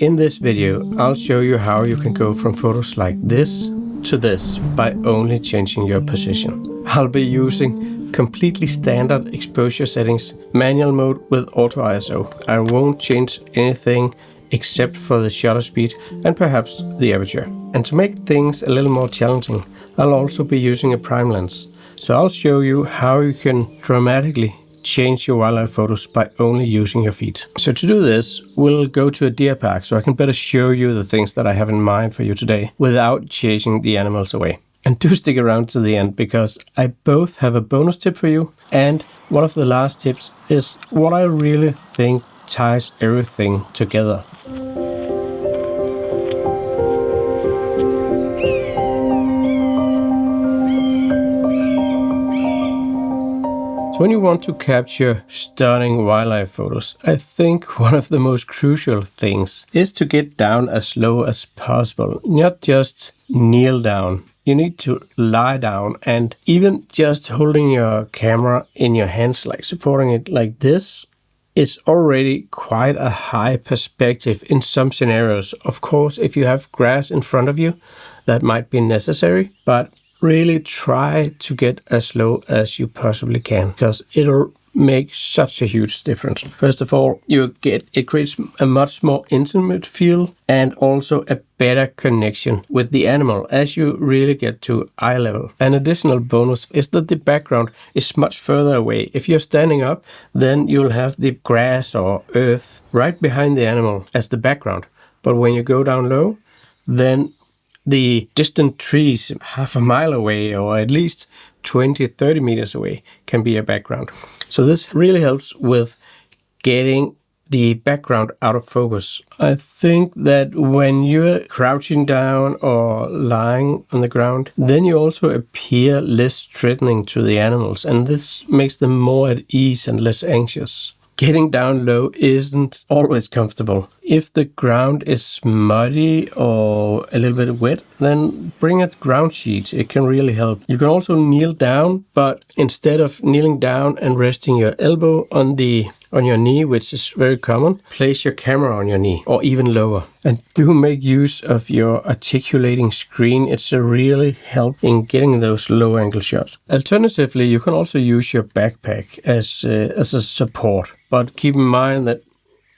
In this video, I'll show you how you can go from photos like this to this by only changing your position. I'll be using completely standard exposure settings, manual mode with auto ISO. I won't change anything except for the shutter speed and perhaps the aperture. And to make things a little more challenging, I'll also be using a prime lens. So I'll show you how you can dramatically change your wildlife photos by only using your feet. So to do this, we'll go to a deer park so I can better show you the things that I have in mind for you today without chasing the animals away. And do stick around to the end because I both have a bonus tip for you, and one of the last tips is what I really think ties everything together. When you want to capture stunning wildlife photos, I think one of the most crucial things is to get down as low as possible, not just kneel down. You need to lie down, and even just holding your camera in your hands, like supporting it like this, is already quite a high perspective in some scenarios. Of course, if you have grass in front of you, that might be necessary, but really try to get as low as you possibly can, because it'll make such a huge difference. First of all, it creates a much more intimate feel and also a better connection with the animal as you really get to eye level. An additional bonus is that the background is much further away. If you're standing up, then you'll have the grass or earth right behind the animal as the background. But when you go down low, then the distant trees half a mile away or at least 20-30 meters away can be a background. So this really helps with getting the background out of focus. I think that when you're crouching down or lying on the ground, then you also appear less threatening to the animals, and this makes them more at ease and less anxious. Getting down low isn't always comfortable. If the ground is muddy or a little bit wet, then bring a ground sheet. It can really help. You can also kneel down, but instead of kneeling down and resting your elbow on your knee, which is very common, place your camera on your knee or even lower. And do make use of your articulating screen. It's a really help in getting those low angle shots. Alternatively, you can also use your backpack as a support. But keep in mind that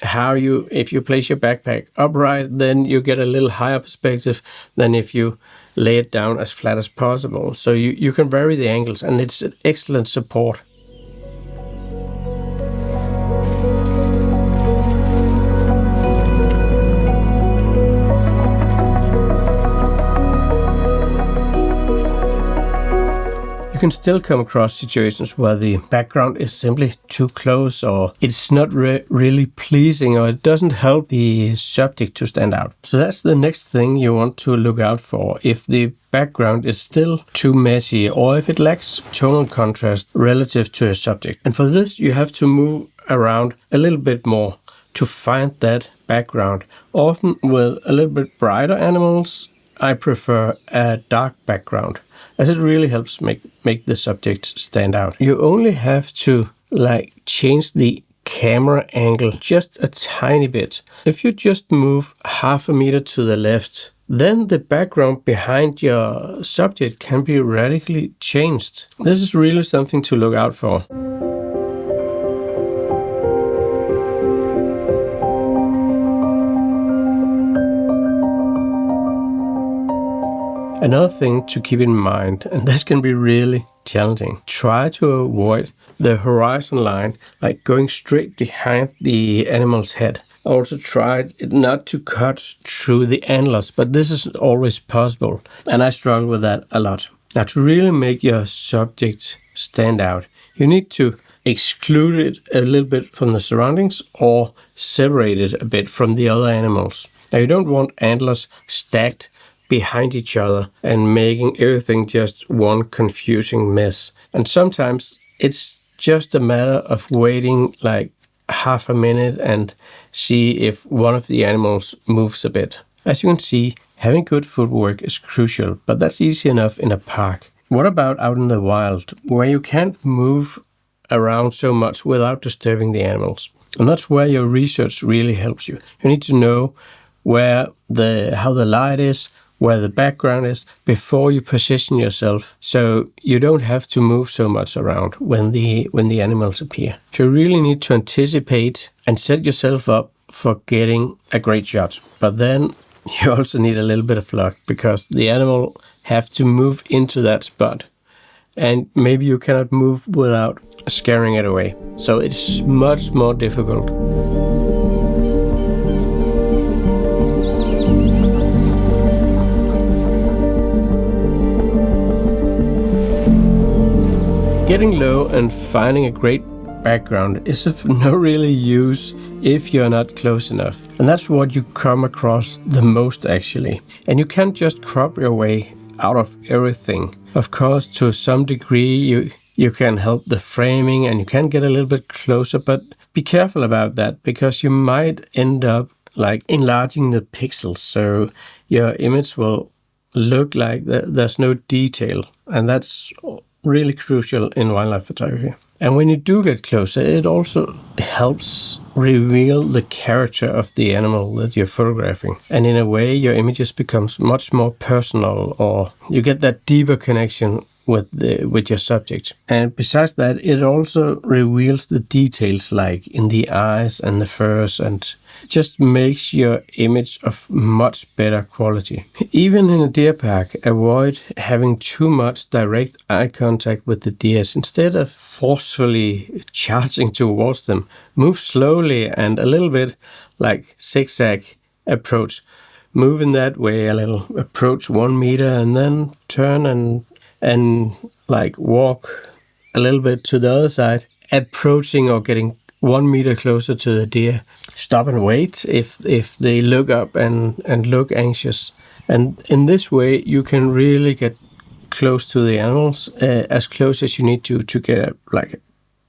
if you place your backpack upright, then you get a little higher perspective than if you lay it down as flat as possible. So you can vary the angles, and it's an excellent support. You can still come across situations where the background is simply too close, or it's not really pleasing, or it doesn't help the subject to stand out. So that's the next thing you want to look out for. If the background is still too messy, or if it lacks tonal contrast relative to a subject. And for this, you have to move around a little bit more to find that background. Often with a little bit brighter animals, I prefer a dark background, as it really helps make the subject stand out. You only have to change the camera angle just a tiny bit. If you just move half a meter to the left, then the background behind your subject can be radically changed. This is really something to look out for. Another thing to keep in mind, and this can be really challenging, try to avoid the horizon line, like going straight behind the animal's head. Also try not to cut through the antlers, but this isn't always possible, and I struggle with that a lot. Now, to really make your subject stand out, you need to exclude it a little bit from the surroundings or separate it a bit from the other animals. Now, you don't want antlers stacked behind each other and making everything just one confusing mess. And sometimes it's just a matter of waiting like half a minute and see if one of the animals moves a bit. As you can see, having good footwork is crucial, but that's easy enough in a park. What about out in the wild, where you can't move around so much without disturbing the animals? And that's where your research really helps you. You need to know how the light is, where the background is, before you position yourself, so you don't have to move so much around when the animals appear. So you really need to anticipate and set yourself up for getting a great shot. But then you also need a little bit of luck, because the animal have to move into that spot, and maybe you cannot move without scaring it away. So it's much more difficult. Getting low and finding a great background is of no really use if you're not close enough. And that's what you come across the most, actually. And you can't just crop your way out of everything. Of course, to some degree, you can help the framing and you can get a little bit closer, but be careful about that, because you might end up like enlarging the pixels, so your image will look like there's no detail, and that's really crucial in wildlife photography. And when you do get closer, it also helps reveal the character of the animal that you're photographing. And in a way, your images becomes much more personal, or you get that deeper connection with your subject. And besides that, it also reveals the details, like in the eyes and the furs, and just makes your image of much better quality. Even in a deer park, avoid having too much direct eye contact with the deers. Instead of forcefully charging towards them, move slowly and a little bit like zigzag approach. Move in that way a little, approach 1 meter and then turn and like walk a little bit to the other side, approaching or getting 1 meter closer to the deer. Stop and wait if they look up and look anxious. And in this way, you can really get close to the animals, as close as you need to get a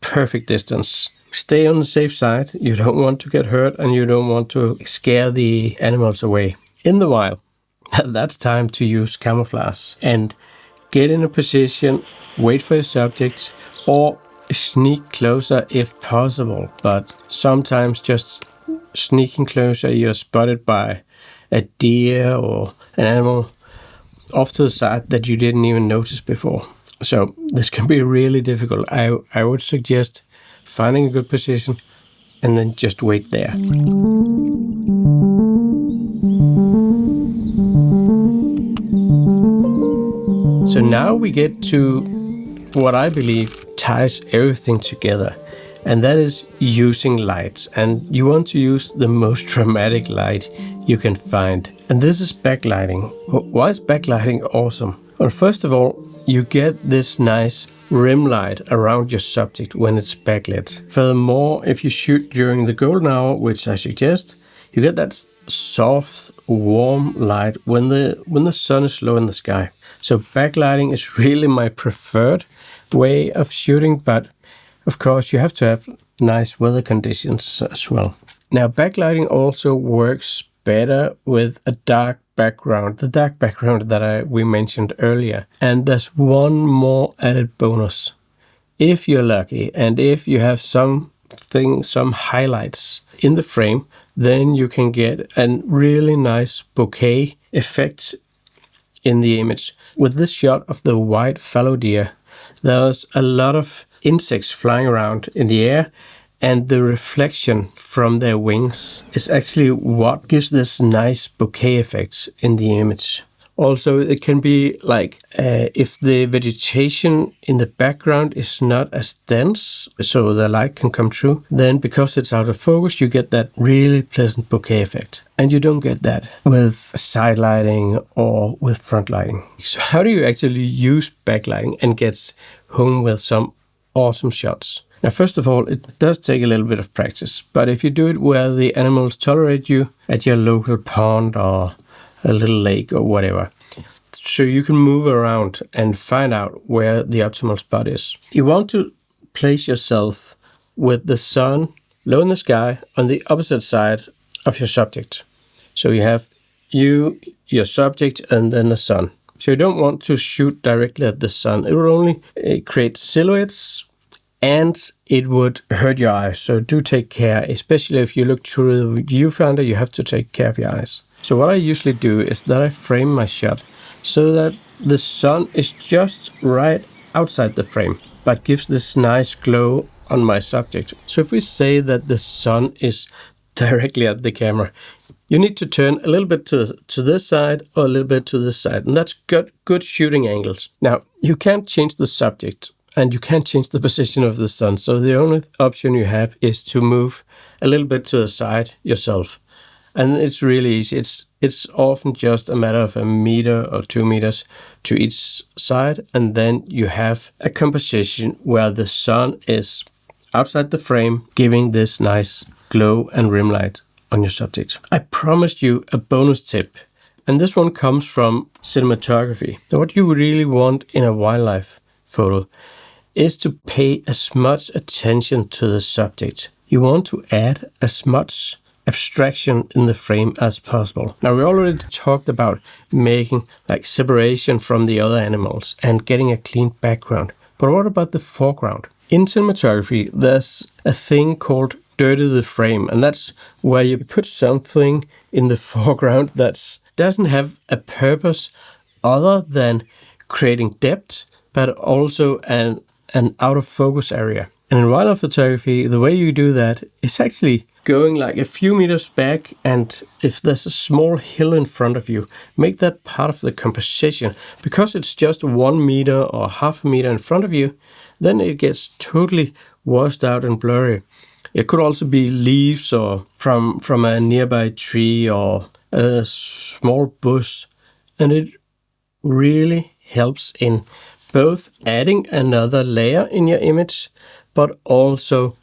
perfect distance. Stay on the safe side. You don't want to get hurt and you don't want to scare the animals away. In the wild, that's time to use camouflage and get in a position, wait for your subjects, or sneak closer if possible. But sometimes just sneaking closer, you're spotted by a deer or an animal off to the side that you didn't even notice before. So this can be really difficult. I would suggest finding a good position and then just wait there. So now we get to what I believe ties everything together, and that is using lights. And you want to use the most dramatic light you can find. And this is backlighting. Why is backlighting awesome? Well, first of all, you get this nice rim light around your subject when it's backlit. Furthermore, if you shoot during the golden hour, which I suggest, you get that soft, warm light when the sun is low in the sky. So backlighting is really my preferred way of shooting, but of course you have to have nice weather conditions as well. Now backlighting also works better with a dark background, the dark background that we mentioned earlier. And there's one more added bonus. If you're lucky and if you have some highlights in the frame, then you can get a really nice bokeh effect in the image. With this shot of the white fallow deer, there's a lot of insects flying around in the air, and the reflection from their wings is actually what gives this nice bokeh effect in the image. Also, it can be like if the vegetation in the background is not as dense, so the light can come through, then because it's out of focus, you get that really pleasant bokeh effect. And you don't get that with side lighting or with front lighting. So how do you actually use backlighting and get home with some awesome shots? Now, first of all, it does take a little bit of practice, but if you do it where the animals tolerate you at your local pond or a little lake or whatever, so you can move around and find out where the optimal spot is. You want to place yourself with the sun low in the sky on the opposite side of your subject. So you have your subject, and then the sun. So you don't want to shoot directly at the sun. It will only create silhouettes and it would hurt your eyes. So do take care, especially if you look through the viewfinder, you have to take care of your eyes. So what I usually do is that I frame my shot so that the sun is just right outside the frame, but gives this nice glow on my subject. So if we say that the sun is directly at the camera, you need to turn a little bit to this side or a little bit to this side, and that's good shooting angles. Now, you can't change the subject and you can't change the position of the sun, so the only option you have is to move a little bit to the side yourself. And it's really easy. It's often just a matter of 1 meter or 2 meters to each side, and then you have a composition where the sun is outside the frame, giving this nice glow and rim light on your subject. I promised you a bonus tip, and this one comes from cinematography. So what you really want in a wildlife photo is to pay as much attention to the subject. You want to add as much abstraction in the frame as possible. Now, we already talked about making like separation from the other animals and getting a clean background. But what about the foreground? In cinematography, there's a thing called dirty the frame, and that's where you put something in the foreground that doesn't have a purpose other than creating depth, but also an out of focus area. And in wildlife photography, the way you do that is actually going like a few meters back, and if there's a small hill in front of you, make that part of the composition. Because it's just 1 meter or half a meter in front of you, then it gets totally washed out and blurry. It could also be leaves or from a nearby tree or a small bush, and it really helps in both adding another layer in your image, but also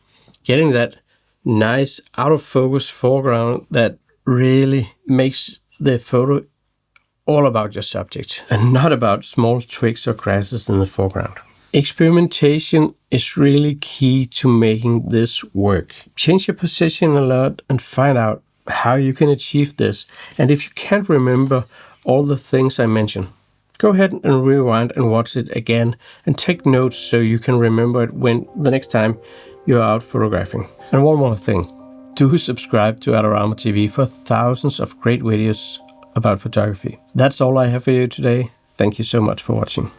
getting that nice out of focus foreground that really makes the photo all about your subject and not about small twigs or grasses in the foreground. Experimentation is really key to making this work. Change your position a lot and find out how you can achieve this. And if you can't remember all the things I mentioned, go ahead and rewind and watch it again and take notes so you can remember it when the next time you're out photographing. And one more thing, do subscribe to Adorama TV for thousands of great videos about photography. That's all I have for you today. Thank you so much for watching.